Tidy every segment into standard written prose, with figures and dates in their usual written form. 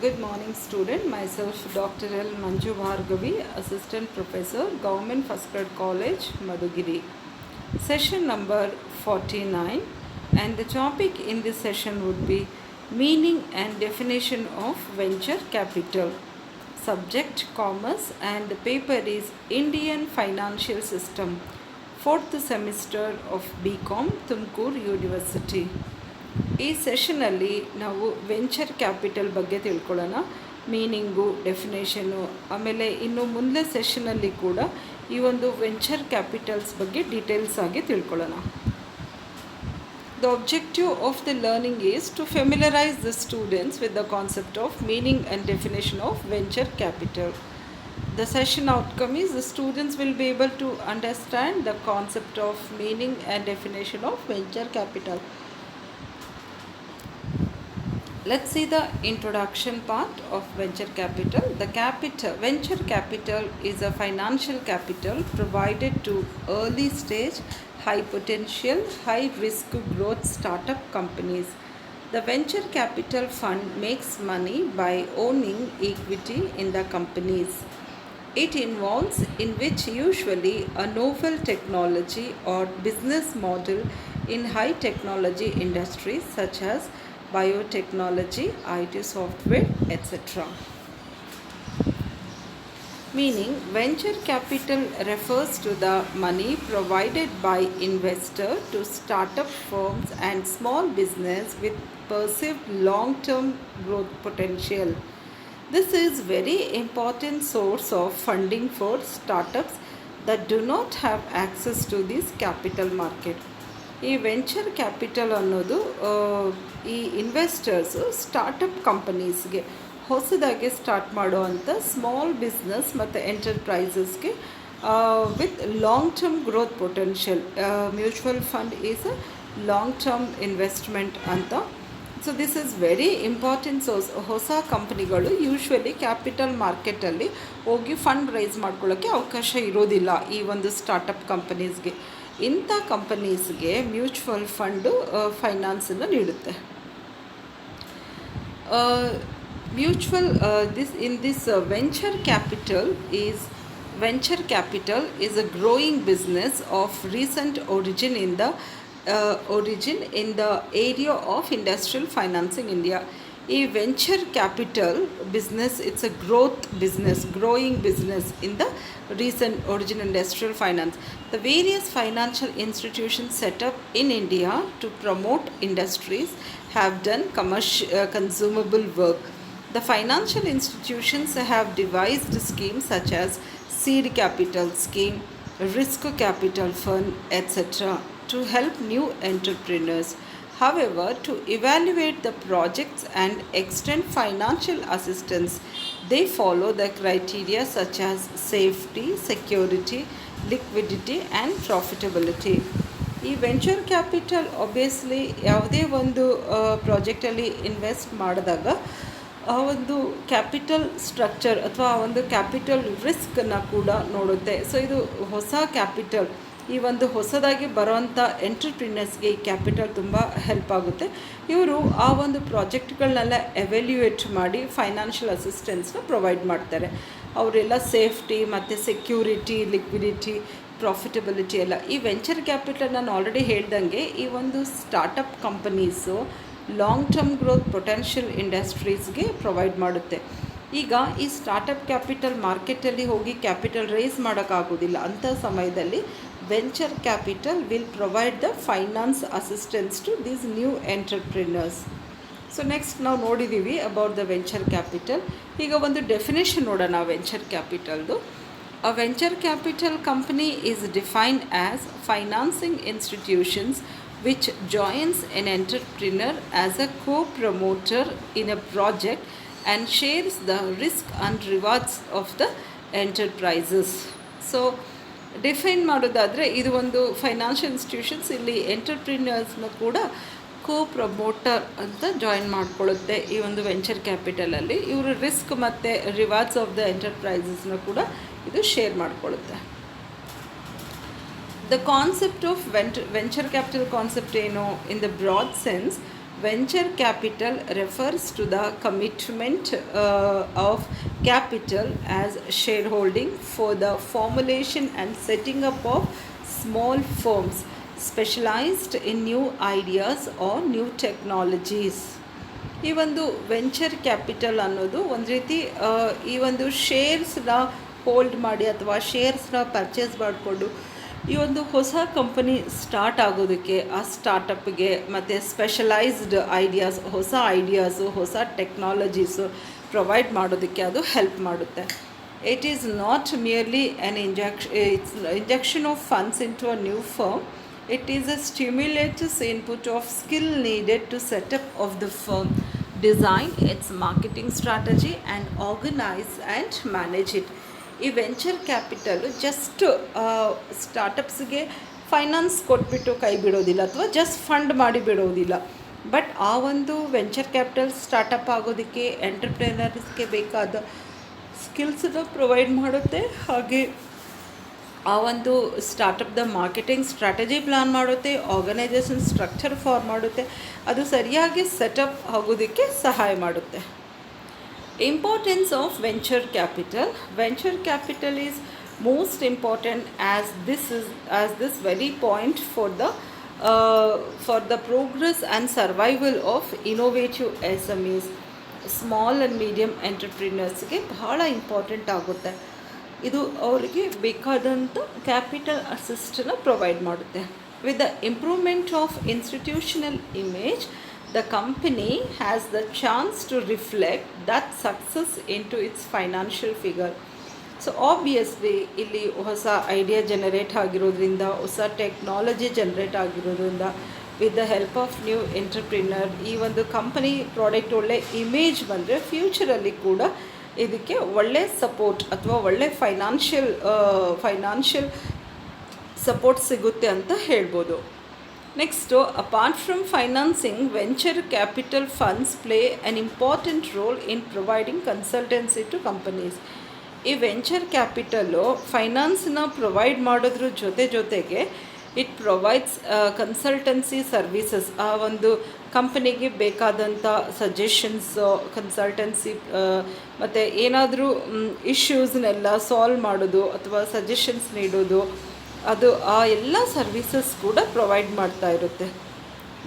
Good morning, student. Myself, Dr. L. Manju Bhargavi, Assistant Professor, Government First Grade College, Madhugiri. Session number 49, and the topic in this session would be meaning and definition of venture capital. Subject commerce, and the paper is Indian Financial System, 4th semester of BCom, Tumkur University. ಈ ಸೆಷನಲ್ಲಿ ನಾವು venture capital ಬಗ್ಗೆ ತಿಳ್ಕೊಳ್ಳೋಣ. Meaning, definition, ಆಮೇಲೆ ಇನ್ನು ಮುಂದೆ ಸೆಷನಲ್ಲಿ ಕೂಡ ಈ ಒಂದು ವೆಂಚರ್ ಕ್ಯಾಪಿಟಲ್ಸ್ ಬಗ್ಗೆ ಡೀಟೇಲ್ಸ್ ಆಗಿ ತಿಳ್ಕೊಳ್ಳೋಣ. The objective of the learning is to familiarize the students with the concept of meaning and definition of venture capital. The session outcome is the students will be able to understand the concept of meaning and definition of venture capital. Let's see the introduction part of venture capital. Venture capital is a financial capital provided to early stage, high potential, high risk growth startup companies. The venture capital fund makes money by owning equity in the companies. It involves in which usually a novel technology or business model in high technology industries such as biotechnology, IT software, etc. Meaning, venture capital refers to the money provided by investor to startup firms and small business with perceived long-term growth potential. This is very important source of funding for startups that do not have access to this capital market. ಈ venture capital ಅನ್ನೋದು ಈ investors startup ಕಂಪನೀಸ್ಗೆ ಹೊಸದಾಗಿ start ಮಾಡುವಂಥ small business ಮತ್ತು ಎಂಟರ್ಪ್ರೈಸಸ್ಗೆ with long term growth potential. Mutual fund is a long term investment ಅಂತ. So this is very important source. ಹೊಸ ಕಂಪ್ನಿಗಳು ಯೂಶ್ವಲಿ ಕ್ಯಾಪಿಟಲ್ ಮಾರ್ಕೆಟಲ್ಲಿ ಹೋಗಿ ಫಂಡ್ ರೈಸ್ ಮಾಡ್ಕೊಳ್ಳೋಕ್ಕೆ ಅವಕಾಶ ಇರೋದಿಲ್ಲ ಈ ಒಂದು ಸ್ಟಾರ್ಟಪ್ ಕಂಪನೀಸ್ಗೆ. ಇಂಥ ಕಂಪನೀಸ್ಗೆ ಮ್ಯೂಚುವಲ್ ಫಂಡು ಫೈನಾನ್ಸನ್ನು ನೀಡುತ್ತೆ. Venture capital is a growing business of recent origin in the area of industrial finance in India. A venture capital business, it's a growing business in the recent origin industrial finance. The various financial institutions set up in India to promote industries have done consumable work. The financial institutions have devised schemes such as seed capital scheme, risk capital fund, etc. to help new entrepreneurs. However, to evaluate the projects and extend financial assistance, they follow the criteria such as safety, security, liquidity and profitability. ಈ venture capital obviously ಯಾವುದೇ ಒಂದು ಪ್ರಾಜೆಕ್ಟಲ್ಲಿ invest ಮಾಡಿದಾಗ ಆ ಒಂದು capital structure ಅಥವಾ ಆ ಒಂದು capital ರಿಸ್ಕನ್ನು ಕೂಡ ನೋಡುತ್ತೆ. ಸೊ ಇದು ಹೊಸ ಕ್ಯಾಪಿಟಲ್, ಈ ಒಂದು ಹೊಸದಾಗಿ ಬರೋವಂಥ ಎಂಟರ್ಪ್ರಿನರ್ಸ್ಗೆ ಈ ಕ್ಯಾಪಿಟಲ್ ತುಂಬ ಹೆಲ್ಪ್ ಆಗುತ್ತೆ. ಇವರು ಆ ಒಂದು ಪ್ರಾಜೆಕ್ಟ್ಗಳನ್ನೆಲ್ಲ ಎವ್ಯಾಲ್ಯೂಯೇಟ್ ಮಾಡಿ ಫೈನಾನ್ಷಿಯಲ್ ಅಸಿಸ್ಟೆನ್ಸ್ನ ಪ್ರೊವೈಡ್ ಮಾಡ್ತಾರೆ. ಅವರೆಲ್ಲ ಸೇಫ್ಟಿ ಮತ್ತು ಸೆಕ್ಯೂರಿಟಿ, ಲಿಕ್ವಿಡಿಟಿ, ಪ್ರಾಫಿಟಬಿಲಿಟಿ ಎಲ್ಲ ಈ ವೆಂಚರ್ ಕ್ಯಾಪಿಟಲ್ ನಾನು ಆಲ್ರೆಡಿ ಹೇಳ್ದಂಗೆ ಈ ಒಂದು startup companies long term growth potential ಇಂಡಸ್ಟ್ರೀಸ್ಗೆ ಪ್ರೊವೈಡ್ ಮಾಡುತ್ತೆ. ಈಗ ಈ ಸ್ಟಾರ್ಟಪ್ ಕ್ಯಾಪಿಟಲ್ ಮಾರ್ಕೆಟಲ್ಲಿ ಹೋಗಿ ಕ್ಯಾಪಿಟಲ್ ರೇಸ್ ಮಾಡೋಕ್ಕಾಗೋದಿಲ್ಲ. ಅಂಥ ಸಮಯದಲ್ಲಿ venture capital will provide the finance assistance to these new entrepreneurs. So next ನಾವು ನೋಡಿದ್ದೀವಿ ಅಬೌಟ್ ದ ವೆಂಚರ್ ಕ್ಯಾಪಿಟಲ್. ಈಗ ಒಂದು ಡೆಫಿನೇಷನ್ ನೋಡೋಣ venture ಕ್ಯಾಪಿಟಲ್ದು. A venture capital company is defined as financing institutions which joins an entrepreneur as a co-promoter in a project and shares the risk and rewards of the enterprises. So define ಮಾಡೋದಾದರೆ ಇದು ಒಂದು financial institutions ಇಲ್ಲಿ ಎಂಟರ್ಪ್ರಿನರ್ಸ್ನ ಕೂಡ promoter ಅಂತ join ಮಾಡ್ಕೊಳ್ಳುತ್ತೆ ಈ ಒಂದು venture ಕ್ಯಾಪಿಟಲಲ್ಲಿ. ಇವರು risk ಮತ್ತು ರಿವಾರ್ಡ್ಸ್ ಆಫ್ ದ ಎಂಟರ್ಪ್ರೈಸಸ್ನ ಕೂಡ ಇದು ಶೇರ್ ಮಾಡ್ಕೊಳ್ಳುತ್ತೆ. The concept of venture capital concept ಏನು in the broad sense, Venture capital refers to the commitment of capital as shareholding for the formulation and setting up of small firms specialized in new ideas or new technologies. ಈ ಒಂದು venture capital ಅನ್ನೋದು ಒಂದು ರೀತಿ ಈ ಒಂದು ಶೇರ್ಸ್ನ hold ಮಾಡಿ ಅಥವಾ ಶೇರ್ಸ್ನ purchase ಮಾಡಿಕೊಂಡು ಈ ಒಂದು ಹೊಸ ಕಂಪನಿ ಸ್ಟಾರ್ಟ್ ಆಗೋದಕ್ಕೆ ಆ ಸ್ಟಾರ್ಟಪ್ಗೆ ಮತ್ತು ಸ್ಪೆಷಲೈಸ್ಡ್ ಐಡಿಯಾಸ್ ಹೊಸ ಟೆಕ್ನಾಲಜೀಸು ಪ್ರೊವೈಡ್ ಮಾಡೋದಕ್ಕೆ ಅದು ಹೆಲ್ಪ್ ಮಾಡುತ್ತೆ. It is not merely an injection of funds into a new firm. It is a stimulates input of skill needed to set up of the firm, design its marketing strategy and organize and manage it. ಈ venture capital just ಸ್ಟಾರ್ಟಪ್ಸ್ಗೆ finance ಕೊಟ್ಬಿಟ್ಟು ಕೈ ಬಿಡೋದಿಲ್ಲ ಅಥವಾ just fund ಮಾಡಿ ಬಿಡೋದಿಲ್ಲ. But ಆ ಒಂದು venture capital startup ಆಗೋದಕ್ಕೆ ಎಂಟರ್ಪ್ರೆನರ್ಸ್ಗೆ ಬೇಕಾದ ಸ್ಕಿಲ್ಸನ್ನು ಪ್ರೊವೈಡ್ ಮಾಡುತ್ತೆ. ಹಾಗೆ ಆ ಒಂದು ಸ್ಟಾರ್ಟಪ್ದ ಮಾರ್ಕೆಟಿಂಗ್ ಸ್ಟ್ರಾಟಜಿ ಪ್ಲಾನ್ ಮಾಡುತ್ತೆ, ಆರ್ಗನೈಸೇಷನ್ ಸ್ಟ್ರಕ್ಚರ್ ಫಾರ್ಮ್ ಮಾಡುತ್ತೆ, ಅದು ಸರಿಯಾಗಿ ಸೆಟಪ್ ಆಗೋದಕ್ಕೆ ಸಹಾಯ ಮಾಡುತ್ತೆ. Importance of venture capital. Venture capital is most important as this very point for the progress and survival of innovative SMEs, small and medium ಎಂಟರ್ಪ್ರಿನರ್ಸ್ಗೆ ಬಹಳ important ಆಗುತ್ತೆ. ಇದು ಅವರಿಗೆ ಬೇಕಾದಂಥ ಕ್ಯಾಪಿಟಲ್ ಅಸಿಸ್ಟನ್ನು ಪ್ರೊವೈಡ್ ಮಾಡುತ್ತೆ. With the improvement of institutional image, the company has the chance to reflect that success in to its financial figure. So obviously ಇಲ್ಲಿ ಹೊಸ ಐಡಿಯಾ ಜನರೇಟ್ ಆಗಿರೋದ್ರಿಂದ, ಹೊಸ ಟೆಕ್ನಾಲಜಿ ಜನರೇಟ್ ಆಗಿರೋದ್ರಿಂದ, with the help of new entrepreneur ಈ ಒಂದು company product ಒಳ್ಳೆ image ಬಂದರೆ ಫ್ಯೂಚರಲ್ಲಿ ಕೂಡ ಇದಕ್ಕೆ ಒಳ್ಳೆ ಸಪೋರ್ಟ್ ಅಥವಾ ಒಳ್ಳೆ ಫೈನಾನ್ಷಿಯಲ್ ಸಪೋರ್ಟ್ ಸಿಗುತ್ತೆ ಅಂತ ಹೇಳ್ಬೋದು. Next, apart from financing, venture capital funds play an important role in providing consultancy to companies. ಈ ವೆಂಚರ್ ಕ್ಯಾಪಿಟಲು ಫೈನಾನ್ಸನ್ನ ಪ್ರೊವೈಡ್ ಮಾಡೋದ್ರ ಜೊತೆಗೆ ಇಟ್ ಪ್ರೊವೈಡ್ಸ್ ಕನ್ಸಲ್ಟೆನ್ಸಿ ಸರ್ವೀಸಸ್. ಆ ಒಂದು ಕಂಪನಿಗೆ ಬೇಕಾದಂಥ ಸಜೆಷನ್ಸು, ಕನ್ಸಲ್ಟೆನ್ಸಿ ಮತ್ತು ಏನಾದರೂ ಇಶ್ಯೂಸ್ನೆಲ್ಲ ಸಾಲ್ವ್ ಮಾಡೋದು ಅಥವಾ ಸಜೆಷನ್ಸ್ ನೀಡೋದು, ಅದು ಆ ಎಲ್ಲ ಸರ್ವೀಸಸ್ ಕೂಡ ಪ್ರೊವೈಡ್ ಮಾಡ್ತಾ ಇರುತ್ತೆ.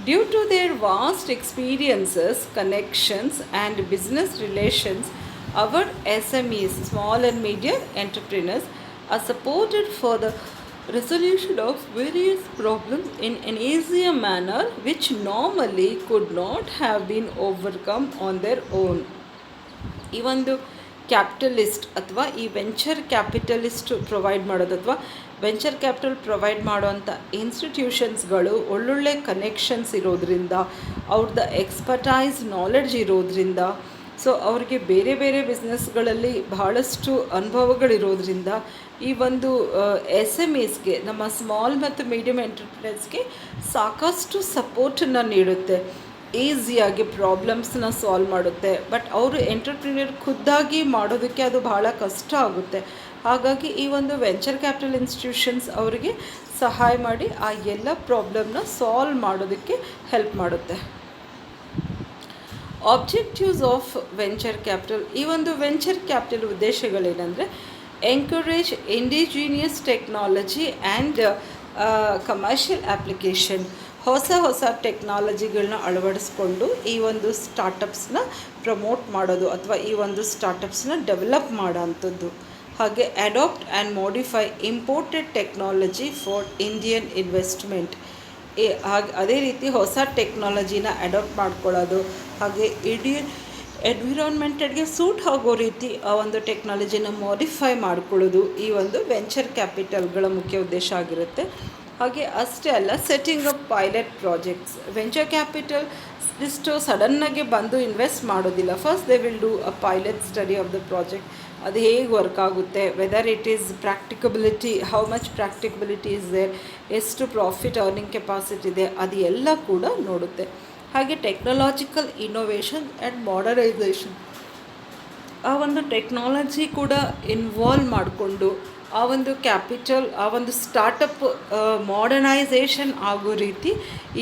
Due to their vast experiences, connections and business relations, our SMEs, small and medium entrepreneurs, are supported for the resolution of various problems in an easier manner which normally could not have been overcome on their own. ಈ ಒಂದು capitalist ಅಥವಾ ಈ venture capitalist provide ಮಾಡೋದು ಅಥವಾ venture capital provide ಮಾಡೋವಂಥ ಇನ್ಸ್ಟಿಟ್ಯೂಷನ್ಸ್ಗಳು ಒಳ್ಳೊಳ್ಳೆ connections ಇರೋದ್ರಿಂದ, ಅವ್ರದ್ದು ಎಕ್ಸ್ಪರ್ಟೈಸ್ ನಾಲೆಡ್ಜ್ ಇರೋದ್ರಿಂದ, ಸೊ ಅವ್ರಿಗೆ ಬೇರೆ ಬೇರೆ ಬಿಸ್ನೆಸ್ಗಳಲ್ಲಿ ಬಹಳಷ್ಟು ಅನುಭವಗಳಿರೋದ್ರಿಂದ ಈ ಒಂದು SMEಸ್ಗೆ, ನಮ್ಮ ಸ್ಮಾಲ್ ಮತ್ತು ಮೀಡಿಯಮ್ ಎಂಟರ್ಪ್ರೈಸ್ಗೆ ಸಾಕಷ್ಟು ಸಪೋರ್ಟನ್ನು ನೀಡುತ್ತೆ. ಈಸಿಯಾಗಿ ಪ್ರಾಬ್ಲಮ್ಸ್ನ ಸಾಲ್ವ್ ಮಾಡುತ್ತೆ. ಬಟ್ ಅವರು ಎಂಟರ್ಪ್ರಿನಿಯರ್ ಖುದ್ದಾಗಿ ಮಾಡೋದಕ್ಕೆ ಅದು ಬಹಳ ಕಷ್ಟ ಆಗುತ್ತೆ. ಹಾಗಾಗಿ ಈ ಒಂದು ವೆಂಚರ್ ಕ್ಯಾಪಿಟಲ್ ಇನ್ಸ್ಟಿಟ್ಯೂಷನ್ಸ್ ಅವರಿಗೆ ಸಹಾಯ ಮಾಡಿ ಆ ಎಲ್ಲ ಪ್ರಾಬ್ಲಮ್ನ ಸಾಲ್ವ್ ಮಾಡೋದಕ್ಕೆ ಹೆಲ್ಪ್ ಮಾಡುತ್ತೆ. Objectives of venture capital. ಈ ಒಂದು ವೆಂಚರ್ ಕ್ಯಾಪಿಟಲ್ ಉದ್ದೇಶಗಳೇನೆಂದರೆ, encourage indigenous technology and commercial application. ಹೊಸ ಟೆಕ್ನಾಲಜಿಗಳನ್ನ ಅಳವಡಿಸ್ಕೊಂಡು ಈ ಒಂದು ಸ್ಟಾರ್ಟಪ್ಸ್ನ ಪ್ರಮೋಟ್ ಮಾಡೋದು ಅಥವಾ ಈ ಒಂದು ಸ್ಟಾರ್ಟಪ್ಸ್ನ ಡೆವಲಪ್ ಮಾಡೋ ಅಂಥದ್ದು. ಹಾಗೆ adapt and modify imported technology for Indian investment. ಅದೇ ರೀತಿ ಹೊಸ ಟೆಕ್ನಾಲಜಿನ ಅಡಾಪ್ಟ್ ಮಾಡ್ಕೊಳ್ಳೋದು, ಹಾಗೆ ಎನ್ವಿರಾನ್ಮೆಂಟಲ್ಗೆ ಸೂಟ್ ಆಗೋ ರೀತಿ ಆ ಒಂದು ಟೆಕ್ನಾಲಜಿನ ಮಾಡಿಫೈ ಮಾಡ್ಕೊಳ್ಳೋದು ಈ ಒಂದು ವೆಂಚರ್ ಕ್ಯಾಪಿಟಲ್ಗಳ ಮುಖ್ಯ ಉದ್ದೇಶ ಆಗಿರುತ್ತೆ. ಹಾಗೆ ಅಷ್ಟೇ ಅಲ್ಲ, setting up pilot projects. Venture capital ಇಷ್ಟು ಸಡನ್ನಾಗಿ ಬಂದು ಇನ್ವೆಸ್ಟ್ ಮಾಡೋದಿಲ್ಲ. First they will do a pilot study of the project. ಅದು ಹೇಗೆ ವರ್ಕ್ ಆಗುತ್ತೆ, whether it is practicability, how much practicability is there, ಎಷ್ಟು ಪ್ರಾಫಿಟ್ ಅರ್ನಿಂಗ್ ಕೆಪಾಸಿಟಿ ಇದೆ, ಅದು ಎಲ್ಲ ಕೂಡ ನೋಡುತ್ತೆ. ಹಾಗೆ ಟೆಕ್ನಾಲಜಿಕಲ್ ಇನೋವೇಷನ್ ಆ್ಯಂಡ್ ಮಾಡರ್ನೈಸೇಷನ್, ಆ ಒಂದು ಟೆಕ್ನಾಲಜಿ ಕೂಡ ಇನ್ವಾಲ್ವ್ ಮಾಡಿಕೊಂಡು ಆ ಒಂದು ಕ್ಯಾಪಿಟಲ್, ಆ ಒಂದು ಸ್ಟಾರ್ಟಪ್ ಮಾಡರ್ನೈಸೇಷನ್ ಆಗೋ ರೀತಿ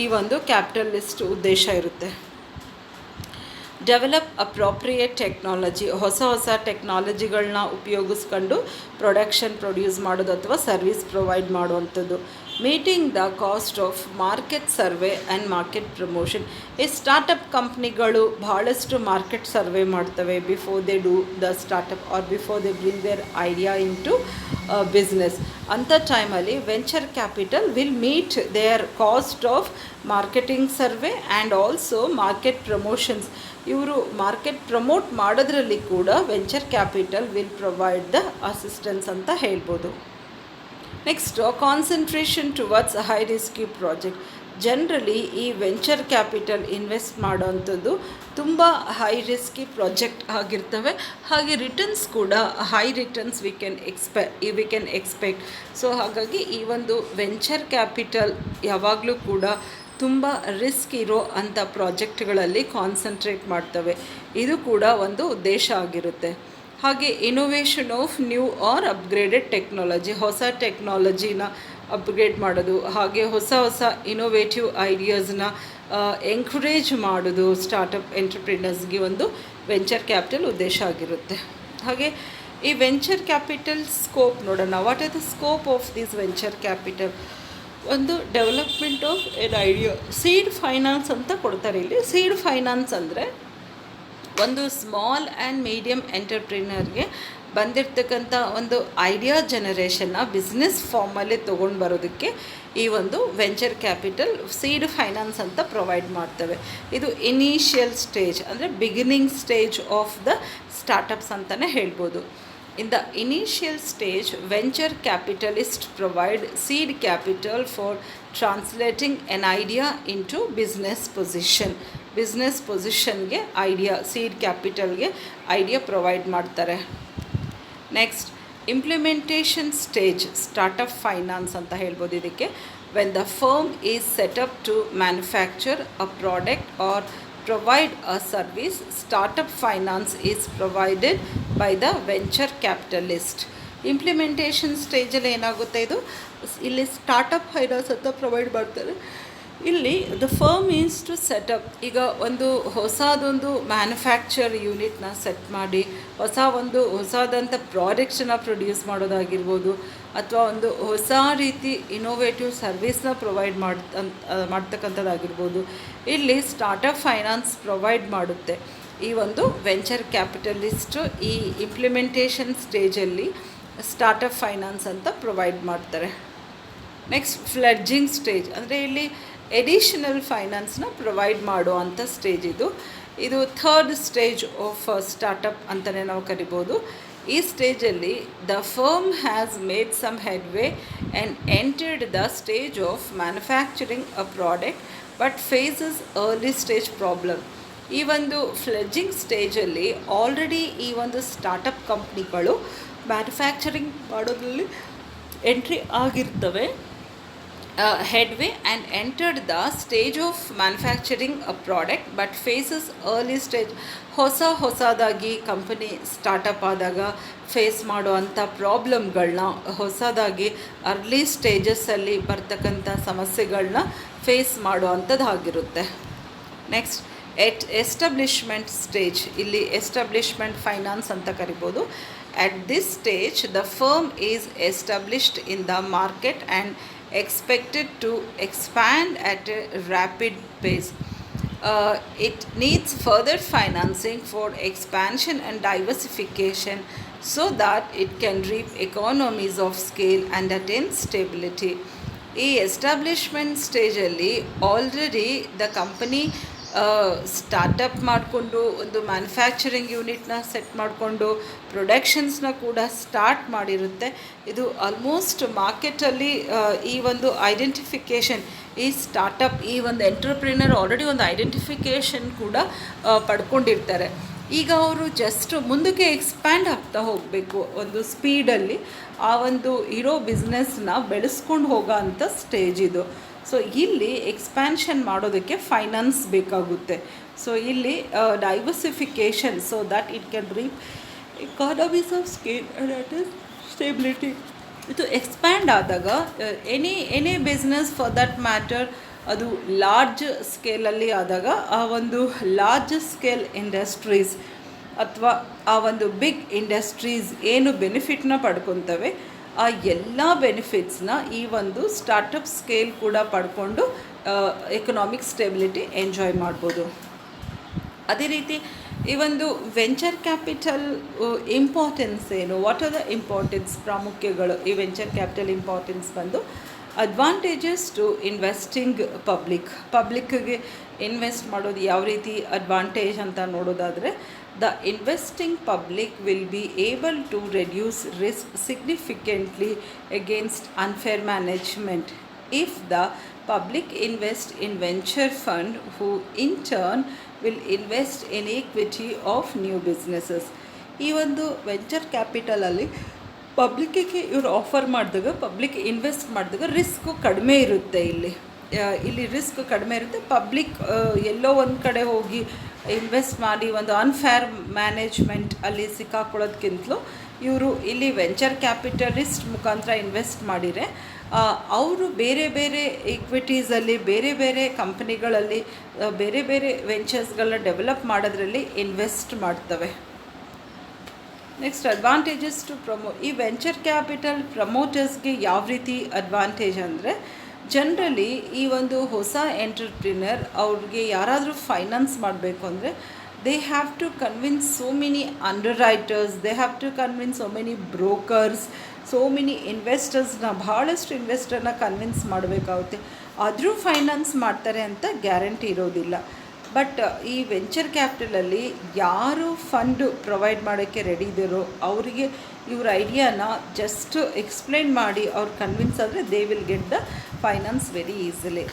ಈ ಒಂದು ಕ್ಯಾಪಿಟಲಿಸ್ಟ್ ಉದ್ದೇಶ ಇರುತ್ತೆ. ಡೆವಲಪ್ ಅಪ್ರೋಪ್ರಿಯೇಟ್ ಟೆಕ್ನಾಲಜಿ, ಹೊಸ ಹೊಸ ಟೆಕ್ನಾಲಜಿಗಳನ್ನ ಉಪಯೋಗಿಸ್ಕೊಂಡು ಪ್ರೊಡ್ಯೂಸ್ ಮಾಡೋದು ಅಥವಾ ಸರ್ವಿಸ್ ಪ್ರೊವೈಡ್ ಮಾಡುವಂಥದ್ದು. Meeting the cost of market survey and market promotion. ಈ ಸ್ಟಾರ್ಟಪ್ ಕಂಪ್ನಿಗಳು ಭಾಳಷ್ಟು ಮಾರ್ಕೆಟ್ ಸರ್ವೆ ಮಾಡ್ತವೆ before they do the startup or before they bring their idea into business. ಅಂಥ ಟೈಮಲ್ಲಿ venture capital will meet their cost of marketing survey and also market promotions. ಇವರು market promote ಮಾಡೋದ್ರಲ್ಲಿ ಕೂಡ venture capital will provide the assistance ಅಂತ ಹೇಳ್ಬೋದು. Next concentration towards high risky project. Generally ಈ venture capital invest ಮಾಡೋವಂಥದ್ದು ತುಂಬ high risky project ಆಗಿರ್ತವೆ. ಹಾಗೆ returns ಕೂಡ high returns we can expect. So ಹಾಗಾಗಿ ಈ ಒಂದು ವೆಂಚರ್ ಕ್ಯಾಪಿಟಲ್ ಯಾವಾಗಲೂ ಕೂಡ ತುಂಬ ರಿಸ್ಕ್ ಇರೋ ಅಂಥ ಪ್ರಾಜೆಕ್ಟ್ಗಳಲ್ಲಿ ಕಾನ್ಸಂಟ್ರೇಟ್ ಮಾಡ್ತವೆ. ಇದು ಕೂಡ ಒಂದು ಉದ್ದೇಶ ಆಗಿರುತ್ತೆ. ಹಾಗೆ innovation of new or upgraded technology, ಹೊಸ ಟೆಕ್ನಾಲಜಿನ ಅಪ್ಗ್ರೇಡ್ ಮಾಡೋದು, ಹಾಗೆ ಹೊಸ ಹೊಸ ಇನೋವೇಟಿವ್ ಐಡಿಯಾಸ್ನ ಎಂಕರೇಜ್ ಮಾಡೋದು ಸ್ಟಾರ್ಟಪ್ ಎಂಟರ್ಪ್ರಿನರ್ಸ್ಗೆ ಒಂದು ವೆಂಚರ್ ಕ್ಯಾಪಿಟಲ್ ಉದ್ದೇಶ ಆಗಿರುತ್ತೆ. ಹಾಗೆ ಈ ವೆಂಚರ್ ಕ್ಯಾಪಿಟಲ್ ಸ್ಕೋಪ್ ನೋಡೋಣ. What are the scope of this venture capital? ಒಂದು development of an idea, seed finance ಅಂತ ಕೊಡ್ತಾರೆ. ಇಲ್ಲಿ ಸೀಡ್ ಫೈನಾನ್ಸ್ ಅಂದರೆ ಒಂದು ಸ್ಮಾಲ್ ಆ್ಯಂಡ್ ಮೀಡಿಯಮ್ ಎಂಟರ್ಪ್ರಿನರ್ಗೆ ಬಂದಿರತಕ್ಕಂಥ ಒಂದು ಐಡಿಯಾ ಜನರೇಷನ್ನ ಬಿಸ್ನೆಸ್ ಫಾರ್ಮಲ್ಲಿ ತೊಗೊಂಡು ಬರೋದಕ್ಕೆ ಈ ಒಂದು ವೆಂಚರ್ ಕ್ಯಾಪಿಟಲ್ ಸೀಡ್ ಫೈನಾನ್ಸ್ ಅಂತ ಪ್ರೊವೈಡ್ ಮಾಡ್ತವೆ. ಇದು ಇನಿಷಿಯಲ್ ಸ್ಟೇಜ್ ಅಂದರೆ beginning stage of the startups ಅಂತಲೇ ಹೇಳ್ಬೋದು. In the initial stage, venture capitalists provide seed capital for translating an idea into business position. Business positionಗೆ ಐಡಿಯಾ, ಸೀಡ್ ಕ್ಯಾಪಿಟಲ್ಗೆ idea provide ಮಾಡ್ತಾರೆ. Next implementation stage, startup finance ಅಂತ ಹೇಳ್ಬೋದು ಇದಕ್ಕೆ. When the firm is set up to manufacture a product or provide a service, startup finance is provided by the venture capitalist. Implementation ಸ್ಟೇಜಲ್ಲಿ ಏನಾಗುತ್ತೆ, ಇದು ಇಲ್ಲಿ startup finance ಅಂತ provide ಮಾಡ್ತಾರೆ. ಇಲ್ಲಿ the firm is to set up, ಈಗ ಒಂದು ಹೊಸದೊಂದು ಮ್ಯಾನುಫ್ಯಾಕ್ಚರ್ ಯೂನಿಟ್ನ ಸೆಟ್ ಮಾಡಿ ಹೊಸದಂಥ ಪ್ರಾಡಕ್ಟ್ಸನ್ನ ಪ್ರೊಡ್ಯೂಸ್ ಮಾಡೋದಾಗಿರ್ಬೋದು, ಅಥವಾ ಒಂದು ಹೊಸ ರೀತಿ ಇನೋವೇಟಿವ್ ಸರ್ವಿಸ್ನ ಪ್ರೊವೈಡ್ ಮಾಡ್ತಕ್ಕಂಥದ್ದಾಗಿರ್ಬೋದು. ಇಲ್ಲಿ ಸ್ಟಾರ್ಟಪ್ ಫೈನಾನ್ಸ್ ಪ್ರೊವೈಡ್ ಮಾಡುತ್ತೆ. ಈ ಒಂದು ವೆಂಚರ್ ಕ್ಯಾಪಿಟಲಿಸ್ಟು ಈ ಇಂಪ್ಲಿಮೆಂಟೇಷನ್ ಸ್ಟೇಜಲ್ಲಿ ಸ್ಟಾರ್ಟಪ್ ಫೈನಾನ್ಸ್ ಅಂತ ಪ್ರೊವೈಡ್ ಮಾಡ್ತಾರೆ. ನೆಕ್ಸ್ಟ್ ಫ್ಲಡ್ಜಿಂಗ್ ಸ್ಟೇಜ್ ಅಂದರೆ ಇಲ್ಲಿ ಎಡಿಷನಲ್ ಫೈನಾನ್ಸ್ನ ಪ್ರೊವೈಡ್ ಮಾಡುವಂಥ ಸ್ಟೇಜ್ ಇದು ಥರ್ಡ್ ಸ್ಟೇಜ್ ಆಫ್ ಸ್ಟಾರ್ಟಪ್ ಅಂತಲೇ ನಾವು ಕರಿಬೋದು. ಈ ಸ್ಟೇಜಲ್ಲಿ the firm has made some headway and entered the stage of manufacturing a product but faces early stage problem. ಈ ಒಂದು ಫ್ಲೆಡ್ಜಿಂಗ್ ಸ್ಟೇಜಲ್ಲಿ ಆಲ್ರೆಡಿ ಈ ಒಂದು ಸ್ಟಾರ್ಟಪ್ ಕಂಪ್ನಿಗಳು ಮ್ಯಾನುಫ್ಯಾಕ್ಚರಿಂಗ್ ಮಾಡೋದ್ರಲ್ಲಿ ಎಂಟ್ರಿ ಆಗಿರ್ತವೆ, headway and entered the stage of manufacturing a product but faces early stage. ಹೊಸದಾಗಿ company startup ಆದಾಗ ಫೇಸ್ ಮಾಡುವಂಥ ಪ್ರಾಬ್ಲಮ್ಗಳನ್ನ, ಹೊಸದಾಗಿ ಅರ್ಲಿ ಸ್ಟೇಜಸ್ಸಲ್ಲಿ ಬರ್ತಕ್ಕಂಥ ಸಮಸ್ಯೆಗಳನ್ನ ಫೇಸ್ ಮಾಡುವಂಥದ್ದಾಗಿರುತ್ತೆ. ನೆಕ್ಸ್ಟ್ ಎಸ್ಟಾಬ್ಲಿಷ್ಮೆಂಟ್ ಸ್ಟೇಜ್, ಇಲ್ಲಿ ಎಸ್ಟಾಬ್ಲಿಷ್ಮೆಂಟ್ ಫೈನಾನ್ಸ್ ಅಂತ ಕರಿಬೋದು. At this stage the firm is established in the market and expected to expand at a rapid pace. It needs further financing for expansion and diversification so that it can reap economies of scale and attain stability. ಈ establishment ಸ್ಟೇಜಲ್ಲಿ already the company startup ಮಾಡಿಕೊಂಡು ಒಂದು manufacturing ಯೂನಿಟ್ನ set ಮಾಡಿಕೊಂಡು ಪ್ರೊಡಕ್ಷನ್ಸ್ನ ಕೂಡ start ಮಾಡಿರುತ್ತೆ. ಇದು almost ಮಾರ್ಕೆಟಲ್ಲಿ ಈ ಒಂದು ಐಡೆಂಟಿಫಿಕೇಷನ್, ಈ ಸ್ಟಾರ್ಟಪ್, ಈ ಒಂದು ಎಂಟರ್ಪ್ರಿನರ್ ಆಲ್ರೆಡಿ ಒಂದು ಐಡೆಂಟಿಫಿಕೇಷನ್ ಕೂಡ ಪಡ್ಕೊಂಡಿರ್ತಾರೆ. ಈಗ ಅವರು ಜಸ್ಟ್ ಮುಂದಕ್ಕೆ ಎಕ್ಸ್ಪ್ಯಾಂಡ್ ಆಗ್ತಾ ಹೋಗಬೇಕು ಒಂದು ಸ್ಪೀಡಲ್ಲಿ, ಆ ಒಂದು ಇರೋ ಬಿಸ್ನೆಸ್ನ ಬೆಳೆಸ್ಕೊಂಡು ಹೋಗೋ ಅಂಥ ಸ್ಟೇಜ್ ಇದು. ಸೊ ಇಲ್ಲಿ ಎಕ್ಸ್ಪ್ಯಾನ್ಷನ್ ಮಾಡೋದಕ್ಕೆ ಫೈನಾನ್ಸ್ ಬೇಕಾಗುತ್ತೆ. ಸೊ ಇಲ್ಲಿ diversification so that it can reap economies of scale and at is stability. ಇದು ಎಕ್ಸ್ಪ್ಯಾಂಡ್ ಆದಾಗ any business for that matter ಅದು ಲಾರ್ಜ್ ಸ್ಕೇಲಲ್ಲಿ ಆದಾಗ ಆ ಒಂದು ಲಾರ್ಜ್ ಸ್ಕೇಲ್ ಇಂಡಸ್ಟ್ರೀಸ್ ಅಥವಾ ಆ ಒಂದು ಬಿಗ್ ಇಂಡಸ್ಟ್ರೀಸ್ ಏನು ಬೆನಿಫಿಟ್ನ ಪಡ್ಕೊತವೆ ಆ ಎಲ್ಲ ಬೆನಿಫಿಟ್ಸ್ನ ಈ ಒಂದು ಸ್ಟಾರ್ಟಪ್ ಸ್ಕೇಲ್ ಕೂಡ ಪಡ್ಕೊಂಡು ಎಕನಾಮಿಕ್ ಸ್ಟೆಬಿಲಿಟಿ ಎಂಜಾಯ್ ಮಾಡ್ಬೋದು. ಅದೇ ರೀತಿ ಈ ಒಂದು ವೆಂಚರ್ ಕ್ಯಾಪಿಟಲ್ ಇಂಪಾರ್ಟೆನ್ಸ್ ಏನು, ವಾಟ್ ಆರ್ ದ ಇಂಪಾರ್ಟೆನ್ಸ್, ಪ್ರಾಮುಖ್ಯಗಳು ಈ ವೆಂಚರ್ ಕ್ಯಾಪಿಟಲ್ ಇಂಪಾರ್ಟೆನ್ಸ್ ಬಂದು ಅಡ್ವಾಂಟೇಜಸ್ ಟು ಇನ್ವೆಸ್ಟಿಂಗ್ ಪಬ್ಲಿಕ್ಗೆ ಇನ್ವೆಸ್ಟ್ ಮಾಡೋದು ಯಾವ ರೀತಿ ಅಡ್ವಾಂಟೇಜ್ ಅಂತ ನೋಡೋದಾದರೆ, the investing public will be able to reduce risk significantly against unfair management if the public invest in venture fund who in turn will invest in equity of new businesses. ಈ ಒಂದು venture ಕ್ಯಾಪಿಟಲಲ್ಲಿ ಪಬ್ಲಿಕ್ಕಿಗೆ ಇವರು offer ಮಾಡಿದಾಗ, public invest ಮಾಡಿದಾಗ risk ಕಡಿಮೆ ಇರುತ್ತೆ. ಇಲ್ಲಿ risk ಕಡಿಮೆ ಇರುತ್ತೆ. ಪಬ್ಲಿಕ್ ಎಲ್ಲೋ ಒಂದು ಕಡೆ ಹೋಗಿ ಇನ್ವೆಸ್ಟ್ ಮಾಡಿ ಒಂದು ಅನ್ಫೇರ್ ಮ್ಯಾನೇಜ್ಮೆಂಟ್ ಅಲ್ಲಿ ಸಿಕ್ಕಾಕೊಳ್ಳೋದಕ್ಕಿಂತಲೂ ಇವರು ಇಲ್ಲಿ ವೆಂಚರ್ ಕ್ಯಾಪಿಟಲಿಸ್ಟ್ ಮುಖಾಂತರ ಇನ್ವೆಸ್ಟ್ ಮಾಡಿದರೆ ಅವರು ಬೇರೆ ಬೇರೆ ಈಕ್ವಿಟೀಸಲ್ಲಿ ಬೇರೆ ಬೇರೆ ಕಂಪ್ನಿಗಳಲ್ಲಿ ಬೇರೆ ಬೇರೆ ವೆಂಚರ್ಸ್ಗಳನ್ನ ಡೆವಲಪ್ ಮಾಡೋದ್ರಲ್ಲಿ ಇನ್ವೆಸ್ಟ್ ಮಾಡ್ತವೆ. ನೆಕ್ಸ್ಟ್ ಅಡ್ವಾಂಟೇಜಸ್ ಟು ಈ ವೆಂಚರ್ ಕ್ಯಾಪಿಟಲ್ ಪ್ರಮೋಟರ್ಸ್ಗೆ ಯಾವ ರೀತಿ ಅಡ್ವಾಂಟೇಜ್ ಅಂದರೆ, ಜನರಲಿ ಈ ಒಂದು ಹೊಸ ಎಂಟರ್ಪ್ರಿನರ್ ಅವ್ರಿಗೆ ಯಾರಾದರೂ ಫೈನಾನ್ಸ್ ಮಾಡಬೇಕು ಅಂದರೆ they have to convince so many underwriters, they have to convince so many brokers, so many investors ಭಾಳಷ್ಟು ಇನ್ವೆಸ್ಟರ್ನ ಕನ್ವಿನ್ಸ್ ಮಾಡಬೇಕಾಗುತ್ತೆ. ಆದರೂ ಫೈನಾನ್ಸ್ ಮಾಡ್ತಾರೆ ಅಂತ ಗ್ಯಾರಂಟಿ ಇರೋದಿಲ್ಲ. ಬಟ್ ಈ ವೆಂಚರ್ ಕ್ಯಾಪಿಟಲಲ್ಲಿ ಯಾರು ಫಂಡ್ ಪ್ರೊವೈಡ್ ಮಾಡೋಕ್ಕೆ ರೆಡಿ ಇದ್ದಾರೋ ಅವರಿಗೆ ಇವ್ರ ಐಡಿಯಾನ ಜಸ್ಟ್ ಎಕ್ಸ್ಪ್ಲೇನ್ ಮಾಡಿ ಅವ್ರು ಕನ್ವಿನ್ಸ್ ಆದರೆ they will get the finance very easily.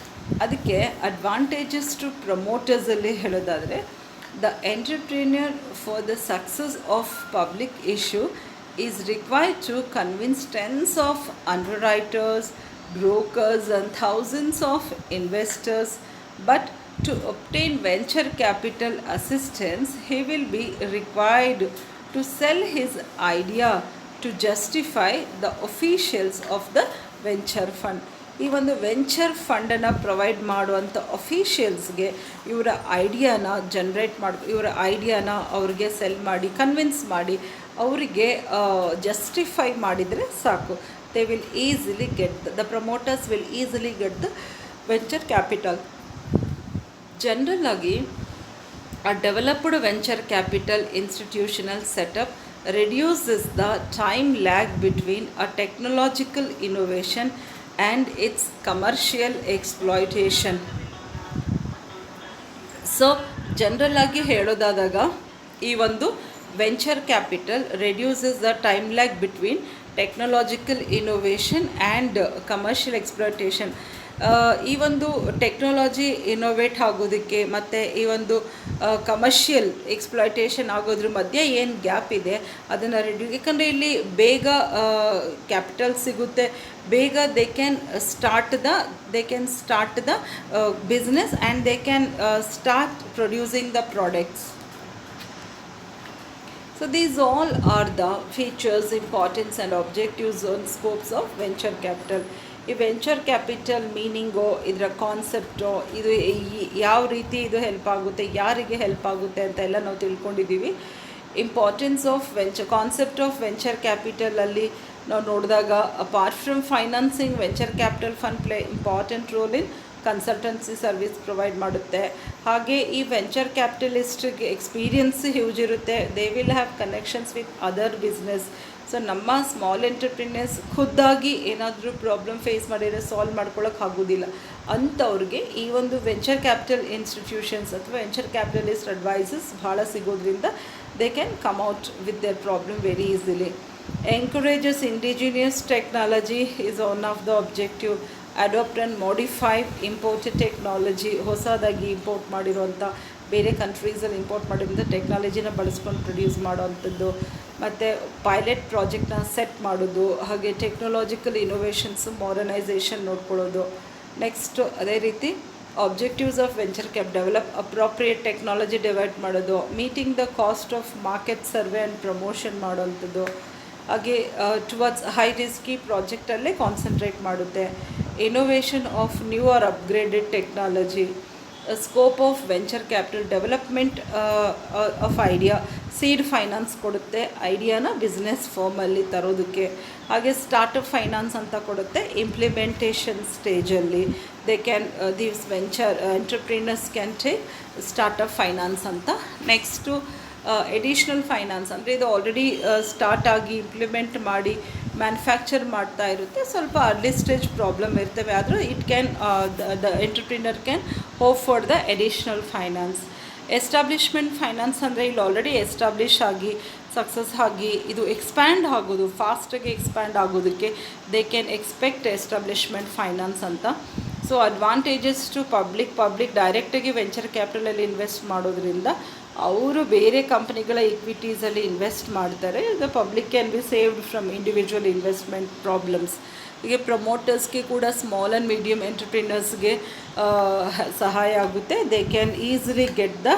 ಅದಕ್ಕೆ ಅಡ್ವಾಂಟೇಜಸ್ ಟು ಪ್ರಮೋಟರ್ಸಲ್ಲಿ ಹೇಳೋದಾದರೆ, the entrepreneur for the success of public issue is required to convince tens of underwriters, brokers and thousands of investors, but to obtain venture capital assistance he will be required to sell his idea to justify the officials of the venture fund. ಈ ಒಂದು venture ಫಂಡನ್ನು provide ಮಾಡುವಂಥ ಅಫಿಷಿಯಲ್ಸ್ಗೆ ಇವರ ಐಡಿಯಾನ ಇವರ ಐಡಿಯಾನ ಅವ್ರಿಗೆ cell ಮಾಡಿ convince ಮಾಡಿ ಅವರಿಗೆ justify ಮಾಡಿದರೆ ಸಾಕು. They will easily get the promoters will easily get the venture capital. General ಆಗಿ a developed venture capital institutional setup reduces the time lag between a technological innovation and its commercial exploitation. So general ಆಗಿ ಹೇಳೋದಾದಾಗ ಈ ಒಂದು venture capital reduces the time lag between technological innovation and commercial exploitation. ಈ ಒಂದು technology innovate ಆಗೋದಕ್ಕೆ ಮತ್ತು ಈ ಒಂದು commercial exploitation ಆಗೋದ್ರ ಮಧ್ಯೆ ಏನು ಗ್ಯಾಪ್ ಇದೆ ಅದನ್ನು ಯಾಕಂದರೆ ಇಲ್ಲಿ ಬೇಗ ಕ್ಯಾಪಿಟಲ್ ಸಿಗುತ್ತೆ, ಬೇಗ they can start the business and they can start producing the products. So these all are the features, importance and objectives and scopes of venture capital. ಈ ವೆಂಚರ್ ಕ್ಯಾಪಿಟಲ್ ಮೀನಿಂಗು, ಇದರ concept, ಇದು ಯಾವ ರೀತಿ ಇದು help ಆಗುತ್ತೆ, ಯಾರಿಗೆ help ಆಗುತ್ತೆ ಅಂತ ಎಲ್ಲ ನಾವು ತಿಳ್ಕೊಂಡಿದ್ದೀವಿ. Importance of concept of venture ಕ್ಯಾಪಿಟಲಲ್ಲಿ ನಾವು ನೋಡಿದಾಗ, apart from financing, venture capital fund play important role in consultancy service provide ಮಾಡುತ್ತೆ. ಹಾಗೆ ಈ ವೆಂಚರ್ ಕ್ಯಾಪಿಟಲಿಸ್ಟ್ಗೆ ಎಕ್ಸ್ಪೀರಿಯನ್ಸ್ ಹ್ಯೂಜ್ ಇರುತ್ತೆ. They will have connections with other business. So ನಮ್ಮ ಸ್ಮಾಲ್ ಎಂಟರ್ಪ್ರಿನರ್ಸ್ ಖುದ್ದಾಗಿ ಏನಾದರೂ ಪ್ರಾಬ್ಲಮ್ ಫೇಸ್ ಮಾಡಿದರೆ ಸಾಲ್ವ್ ಮಾಡ್ಕೊಳ್ಳೋಕೆ ಆಗೋದಿಲ್ಲ ಅಂಥವ್ರಿಗೆ ಈ ಒಂದು ವೆಂಚರ್ ಕ್ಯಾಪಿಟಲ್ ಇನ್ಸ್ಟಿಟ್ಯೂಷನ್ಸ್ ಅಥವಾ ವೆಂಚರ್ ಕ್ಯಾಪಿಟಲಿಸ್ಟ್ ಅಡ್ವೈಸಸ್ ಭಾಳ ಸಿಗೋದ್ರಿಂದ they can come out with their problem very easily. Encourages indigenous technology is one of the objective. Adapt and modify imported technology, ಹೊಸದಾಗಿ ಇಂಪೋರ್ಟ್ ಮಾಡಿರುವಂಥ ಬೇರೆ ಕಂಟ್ರೀಸಲ್ಲಿ ಇಂಪೋರ್ಟ್ ಮಾಡಿರೋಂಥ ಟೆಕ್ನಾಲಜಿನ ಬಳಸ್ಕೊಂಡು ಪ್ರೊಡ್ಯೂಸ್ ಮಾಡೋವಂಥದ್ದು, ಮತ್ತು pilot ಪ್ರಾಜೆಕ್ಟ್ನ set ಮಾಡೋದು, ಹಾಗೆ ಟೆಕ್ನಾಲಜಿಕಲ್ ಇನೋವೇಷನ್ಸು ಮಾಡರ್ನೈಸೇಷನ್ ನೋಡ್ಕೊಳ್ಳೋದು. ನೆಕ್ಸ್ಟು ಅದೇ ರೀತಿ objectives of venture cap develop appropriate technology develop ಮಾಡೋದು, meeting the cost of market survey and promotion ಮಾಡೋವಂಥದ್ದು, ಹಾಗೆ ಟುವರ್ಡ್ಸ್ ಹೈ ರಿಸ್ಕಿ ಪ್ರಾಜೆಕ್ಟಲ್ಲೇ ಕಾನ್ಸಂಟ್ರೇಟ್ ಮಾಡುತ್ತೆ. innovation of new or upgraded technology, a scope of venture capital development of idea, seed finance ಕೊಡುತ್ತೆ ಐಡಿಯಾನ business ಫಾರ್ಮಲ್ಲಿ ತರೋದಕ್ಕೆ. ಹಾಗೆ startup finance ಅಂತ ಕೊಡುತ್ತೆ ಇಂಪ್ಲಿಮೆಂಟೇಷನ್ ಸ್ಟೇಜಲ್ಲಿ. They can these venture entrepreneurs can take startup finance ಅಂತ. ನೆಕ್ಸ್ಟು ಎಡಿಷ್ನಲ್ ಫೈನಾನ್ಸ್ ಅಂದರೆ ಇದು ಆಲ್ರೆಡಿ ಸ್ಟಾರ್ಟ್ ಆಗಿ ಇಂಪ್ಲಿಮೆಂಟ್ ಮಾಡಿ ಮ್ಯಾನುಫ್ಯಾಕ್ಚರ್ ಮಾಡ್ತಾ ಇರುತ್ತೆ, ಸ್ವಲ್ಪ ಅರ್ಲಿ ಸ್ಟೇಜ್ ಪ್ರಾಬ್ಲಮ್ ಇರ್ತವೆ, ಆದರೂ it can the entrepreneur can hope for the additional finance. Establishment finance ಅಂದರೆ ಇಲ್ಲಿ ಆಲ್ರೆಡಿ ಎಸ್ಟಾಬ್ಲಿಷ್ ಆಗಿ ಸಕ್ಸಸ್ ಆಗಿ ಇದು ಎಕ್ಸ್ಪ್ಯಾಂಡ್ ಆಗೋದು, ಫಾಸ್ಟಾಗಿ ಎಕ್ಸ್ಪ್ಯಾಂಡ್ ಆಗೋದಕ್ಕೆ they can expect establishment finance ಅಂತ. ಸೊ ಅಡ್ವಾಂಟೇಜಸ್ ಟು ಪಬ್ಲಿಕ್ ಡೈರೆಕ್ಟಾಗಿ ವೆಂಚರ್ ಕ್ಯಾಪಿಟಲಲ್ಲಿ ಇನ್ವೆಸ್ಟ್ ಮಾಡೋದ್ರಿಂದ ಅವರು ಬೇರೆ ಕಂಪ್ನಿಗಳ ಇಕ್ವಿಟೀಸಲ್ಲಿ ಇನ್ವೆಸ್ಟ್ ಮಾಡ್ತಾರೆ. The public can be saved from individual investment problems. ಹೀಗೆ ಪ್ರಮೋಟರ್ಸ್ಗೆ ಕೂಡ ಸ್ಮಾಲ್ ಆ್ಯಂಡ್ ಮೀಡಿಯಮ್ ಎಂಟರ್ಪ್ರಿನರ್ಸ್ಗೆ ಸಹಾಯ ಆಗುತ್ತೆ. They can easily get the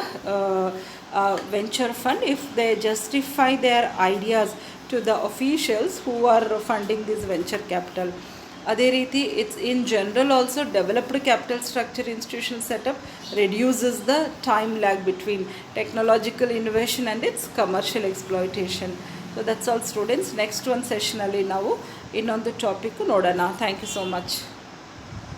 venture fund if they justify their ideas to the officials who are funding this venture capital. ಅದೇ ರೀತಿ it's in general also developed capital structure institution setup reduces the time lag between technological innovation and its commercial exploitation. So that's all students. Next ಒಂದು ಸೆಷನಲ್ಲಿ ನಾವು ಇನ್ನೊಂದು topic ನೋಡೋಣ. Thank you so much.